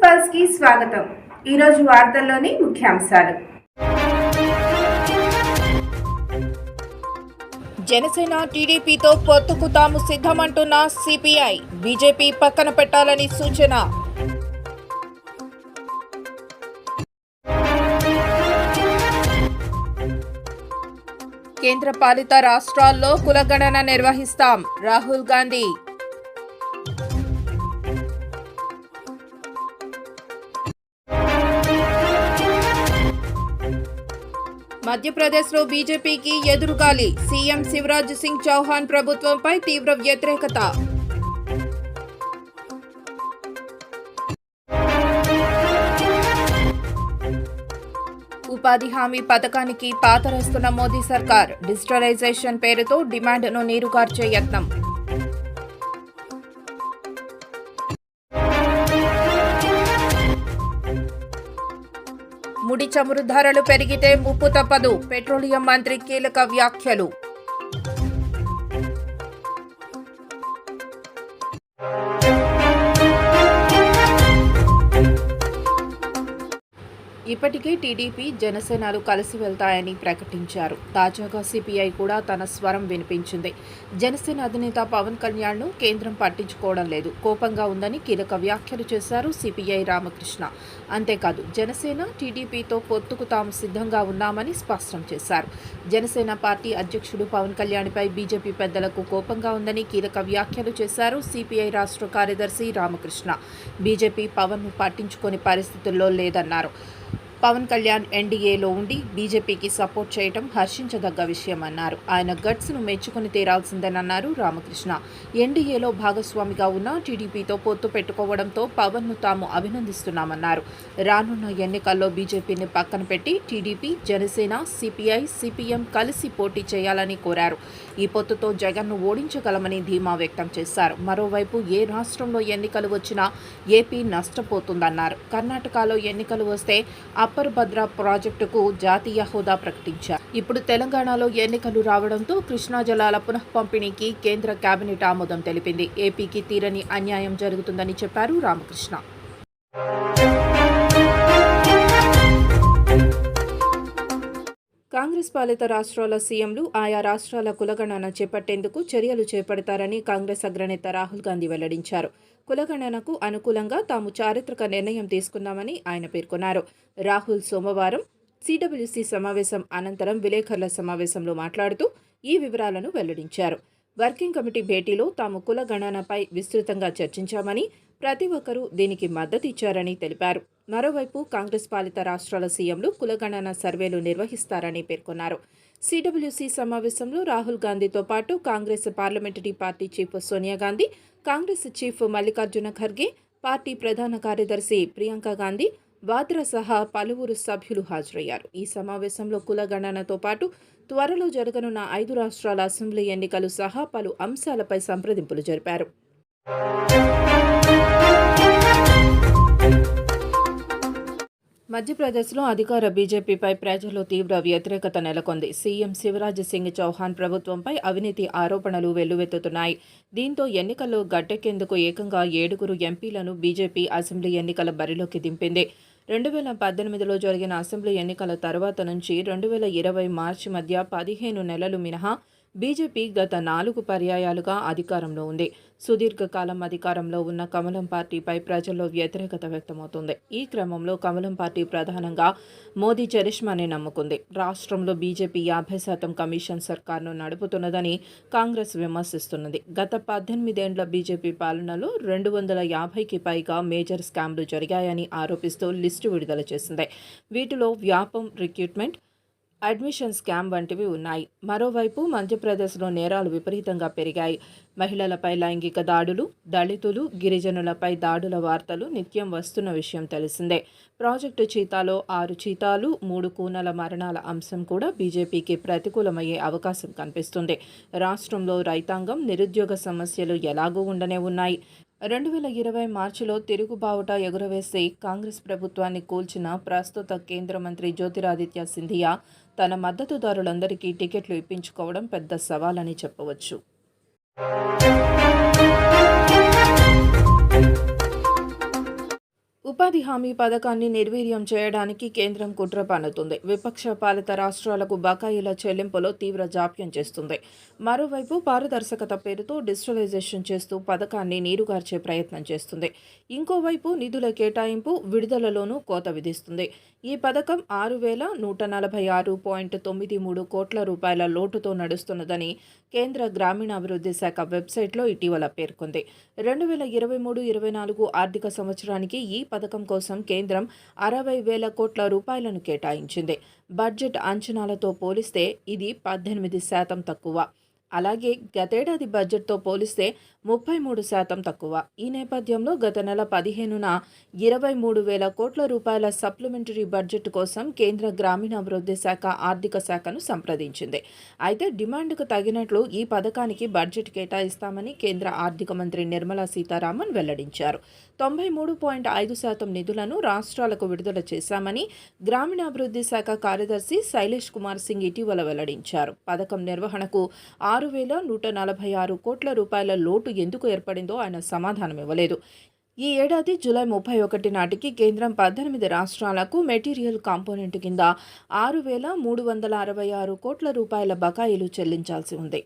Pulse కి స్వాగతం. ఈ రోజు వార్తల్లోని ముఖ్యాంశాలు. జనసేన టీడీపీతో పొత్తుకు తాము సిద్ధమంటున్న సిపిఐ, బీజేపీ పక్కన పెట్టాలని సూచన. కేంద్ర పాలిత రాష్ట్రాల్లో కులగణన నిర్వహిస్తాం, రాహుల్ గాంధీ. మధ్యప్రదేశ్లో బీజేపీకి ఎదురుగాలి, సీఎం శివరాజ్ సింగ్ చౌహాన్ ప్రభుత్వంపై తీవ్ర వ్యతిరేకత. ఉపాధి హామీ పథకానికి పాతరేస్తున్న మోదీ సర్కార్, డిజిటలైజేషన్ పేరుతో డిమాండ్ను నీరుగార్చే యత్నం. ముడి చమురు ధరలు పెరిగితే ముప్పు తప్పదు, పెట్రోలియం మంత్రి కీలక వ్యాఖ్యలు. ఇప్పటికే టీడీపీ, జనసేనలు కలిసి వెళ్తాయని ప్రకటించారు. తాజాగా సిపిఐ కూడా తన స్వరం వినిపించింది. జనసేన అధినేత పవన్ కళ్యాణ్ను కేంద్రం పట్టించుకోవడం లేదు, కోపంగా ఉందని కీలక వ్యాఖ్యలు చేశారు సిపిఐ రామకృష్ణ. అంతేకాదు, జనసేన టీడీపీతో పొత్తుకు తాము సిద్ధంగా ఉన్నామని స్పష్టం చేశారు. జనసేన పార్టీ అధ్యక్షుడు పవన్ కళ్యాణ్పై బీజేపీ పెద్దలకు కోపంగా ఉందని కీలక వ్యాఖ్యలు చేశారు సిపిఐ రాష్ట్ర కార్యదర్శి రామకృష్ణ. బీజేపీ పవన్ను పట్టించుకునే పరిస్థితుల్లో లేదన్నారు. పవన్ కళ్యాణ్ ఎన్డీఏలో ఉండి బీజేపీకి సపోర్ట్ చేయడం హర్షించదగ్గ విషయమన్నారు. ఆయన గట్స్ను మెచ్చుకుని తీరాల్సిందేనన్నారు రామకృష్ణ. ఎన్డీఏలో భాగస్వామిగా ఉన్న టీడీపీతో పొత్తు పెట్టుకోవడంతో పవన్ను తాము అభినందిస్తున్నామన్నారు. రానున్న ఎన్నికల్లో బీజేపీని పక్కన పెట్టి టీడీపీ, జనసేన, సిపిఐ, సిపిఎం కలిసి పోటీ చేయాలని కోరారు. ఈ పొత్తుతో జగన్ను ఓడించగలమని ధీమా వ్యక్తం చేశారు. మరోవైపు ఏ రాష్ట్రంలో ఎన్నికలు వచ్చినా ఏపీ నష్టపోతుందన్నారు. కర్ణాటకలో ఎన్నికలు వస్తే అప్పర్ భద్ర ప్రాజెక్టుకు జాతీయ హోదా ప్రకటించారు. ఇప్పుడు తెలంగాణలో ఎన్నికలు రావడంతో కృష్ణా జలాల పునః పంపిణీకి కేంద్ర కేబినెట్ ఆమోదం తెలిపింది. ఏపీకి తీరని అన్యాయం జరుగుతుందని చెప్పారు రామకృష్ణ. కాంగ్రెస్ పాలిత రాష్ట్రాల సీఎంలు ఆయా రాష్ట్రాల కులగణన చేపట్టేందుకు చర్యలు చేపడతారని కాంగ్రెస్ అగ్రనేత రాహుల్ గాంధీ వెల్లడించారు. కులగణనకు అనుకూలంగా తాము చారిత్రక నిర్ణయం తీసుకున్నామని ఆయన పేర్కొన్నారు. రాహుల్ సోమవారం సిడబ్ల్యూసీ సమావేశం అనంతరం విలేకరుల సమావేశంలో మాట్లాడుతూ ఈ వివరాలను వెల్లడించారు. వర్కింగ్ కమిటీ భేటీలో తాము కులగణనపై విస్తృతంగా చర్చించామని, ప్రతి ఒక్కరూ దీనికి మద్దతు ఇచ్చారని తెలిపారు. మరోవైపు కాంగ్రెస్ పాలిత రాష్ట్రాల సీఎంలు కులగణన సర్వేలు నిర్వహిస్తారని పేర్కొన్నారు. సిడబ్ల్యూసీ సమావేశంలో రాహుల్ గాంధీతో పాటు Congress parliamentary party chief Sonia Gandhi, Congress chief Mallikarjuna Kharge, party ప్రధాన కార్యదర్శి ప్రియాంక గాంధీ, వాద్రా సహా పలువురు సభ్యులు హాజరయ్యారు. ఈ సమావేశంలో కులగణనతో పాటు త్వరలో జరగనున్న 5 రాష్ట్రాల అసెంబ్లీ ఎన్నికలు సహా పలు అంశాలపై సంప్రదింపులు జరిపారు. మధ్యప్రదేశ్లో అధికార బీజేపీపై ప్రజల్లో తీవ్ర వ్యతిరేకత నెలకొంది. సీఎం శివరాజ్ సింగ్ చౌహాన్ ప్రభుత్వంపై అవినీతి ఆరోపణలు వెల్లువెత్తుతున్నాయి. దీంతో ఎన్నికల్లో గట్టెక్కేందుకు ఏకంగా 7 ఎంపీలను బీజేపీ అసెంబ్లీ ఎన్నికల బరిలోకి దింపింది. 2018లో జరిగిన అసెంబ్లీ ఎన్నికల తర్వాత నుంచి 2020 మార్చి మధ్య 15 నెలలు మినహా బీజేపీ గత 4 పర్యాయాలుగా అధికారంలో ఉంది. సుదీర్ఘకాలం అధికారంలో ఉన్న కమలం పార్టీపై ప్రజల్లో వ్యతిరేకత వ్యక్తమవుతుంది. ఈ క్రమంలో కమలం పార్టీ ప్రధానంగా మోదీ చరిష్మాని నమ్ముకుంది. రాష్ట్రంలో బీజేపీ 50% కమిషన్ సర్కార్ను నడుపుతున్నదని కాంగ్రెస్ విమర్శిస్తున్నది. గత 18 ఏళ్ల బీజేపీ పాలనలో 250కి పైగా మేజర్ స్కామ్లు జరిగాయని ఆరోపిస్తూ లిస్టు విడుదల చేసింది. వీటిలో వ్యాపం, రిక్రూట్మెంట్, అడ్మిషన్ స్కామ్ వంటివి ఉన్నాయి. మరోవైపు మధ్యప్రదేశ్లో నేరాలు విపరీతంగా పెరిగాయి. మహిళలపై లైంగిక దాడులు, దళితులు, గిరిజనులపై దాడుల వార్తలు నిత్యం వస్తున్న విషయం తెలిసిందే. ప్రాజెక్టు చీతాలో 6 చీతాలు, 3 కూనల మరణాల అంశం కూడా బీజేపీకి ప్రతికూలమయ్యే అవకాశం కనిపిస్తుంది. రాష్ట్రంలో రైతాంగం, నిరుద్యోగ సమస్యలు ఎలాగూ ఉండనే ఉన్నాయి. 2020 మార్చిలో తిరుగుబావుట ఎగురవేసి కాంగ్రెస్ ప్రభుత్వాన్ని కూల్చిన ప్రస్తుత కేంద్ర మంత్రి జ్యోతిరాదిత్య సింధియా తన మద్దతుదారులందరికీ టికెట్లు ఇప్పించుకోవడం పెద్ద సవాలని చెప్పవచ్చు. ఉపాధి హామీ పథకాన్ని నిర్వీర్యం చేయడానికి కేంద్రం కుట్ర పన్నుతుంది. విపక్ష పాలిత రాష్ట్రాలకు బకాయిల చెల్లింపులో తీవ్ర జాప్యం చేస్తుంది. మరోవైపు పారదర్శకత పేరుతో డిజిటలైజేషన్ చేస్తూ పథకాన్ని నీరుగార్చే ప్రయత్నం చేస్తుంది. ఇంకోవైపు నిధుల కేటాయింపు, విడుదలలోనూ కోత విధిస్తుంది. ఈ పథకం 6,146.93 కోట్ల రూపాయల లోటుతో నడుస్తున్నదని కేంద్ర గ్రామీణాభివృద్ధి శాఖ వెబ్సైట్లో ఇటీవల పేర్కొంది. 2023-24 ఆర్థిక సంవత్సరానికి ఈ పథకం కోసం కేంద్రం 60,000 కోట్ల రూపాయలను కేటాయించింది. బడ్జెట్ అంచనాలతో పోలిస్తే ఇది 18% తక్కువ. అలాగే గతేడాది బడ్జెట్తో పోలిస్తే 33% తక్కువ. ఈ నేపథ్యంలో గత నెల 15న 23,000 కోట్ల రూపాయల సప్లిమెంటరీ బడ్జెట్ కోసం కేంద్ర గ్రామీణాభివృద్ధి శాఖ ఆర్థిక శాఖను సంప్రదించింది. అయితే డిమాండ్కు తగినట్లు ఈ పథకానికి బడ్జెట్ కేటాయిస్తామని కేంద్ర ఆర్థిక మంత్రి నిర్మలా సీతారామన్ వెల్లడించారు. 93.5% నిధులను రాష్ట్రాలకు విడుదల చేశామని గ్రామీణాభివృద్ధి శాఖ కార్యదర్శి శైలేష్ కుమార్ సింగ్ ఇటీవల వెల్లడించారు. పథకం నిర్వహణకు 6,146 కోట్ల రూపాయల లోటు ఎందుకు ఏర్పడిందో ఆయన సమాధానమివ్వలేదు. ఈ ఏడాది జూలై 31 నాటికి కేంద్రం 18 రాష్ట్రాలకు మెటీరియల్ కాంపోనెంట్ కింద 6,366 కోట్ల రూపాయల బకాయిలు చెల్లించాల్సి ఉంది.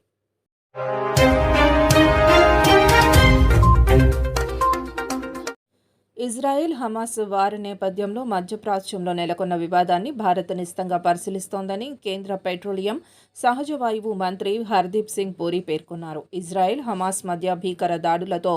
ఇజ్రాయెల్ హమాస్ వార్ నేపథ్యంలో మధ్యప్రాచ్యంలో నెలకొన్న వివాదాన్ని భారత్ నిశితంగా పరిశీలిస్తోందని కేంద్ర పెట్రోలియం, సహజ వాయువు మంత్రి హర్దీప్ సింగ్ పూరి పేర్కొన్నారు. ఇజ్రాయెల్ హమాస్ మధ్య భీకర దాడులతో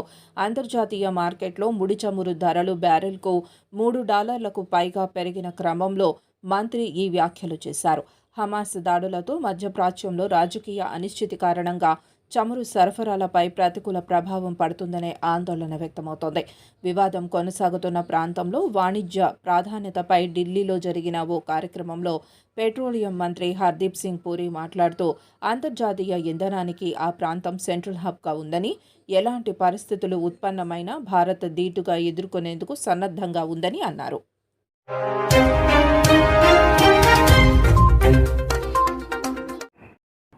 అంతర్జాతీయ మార్కెట్లో ముడి చమురు ధరలు బ్యారెల్కు $3 పైగా పెరిగిన క్రమంలో మంత్రి ఈ వ్యాఖ్యలు చేశారు. హమాస్ దాడులతో మధ్యప్రాచ్యంలో రాజకీయ అనిశ్చితి కారణంగా చమురు సరఫరాలపై ప్రతికూల ప్రభావం పడుతుందనే ఆందోళన వ్యక్తమవుతోంది. వివాదం కొనసాగుతున్న ప్రాంతంలో వాణిజ్య ప్రాధాన్యతపై ఢిల్లీలో జరిగిన ఓ కార్యక్రమంలో పెట్రోలియం మంత్రి హర్దీప్ సింగ్ పూరి మాట్లాడుతూ అంతర్జాతీయ ఇంధనానికి ఆ ప్రాంతం సెంట్రల్ హబ్గా ఉందని, ఎలాంటి పరిస్థితులు ఉత్పన్నమైనా భారత్ ధీటుగా ఎదుర్కొనేందుకు సన్నద్ధంగా ఉందని అన్నారు.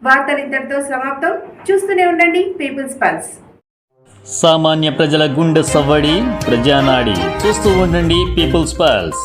వార్తలు ఇంతటితో సమాప్తం. చూస్తూనే ఉండండి పీపుల్స్ పల్స్. సామాన్య ప్రజల గుండె సవ్వడి, ప్రజానాడి. చూస్తూ ఉండండి పీపుల్స్ పల్స్.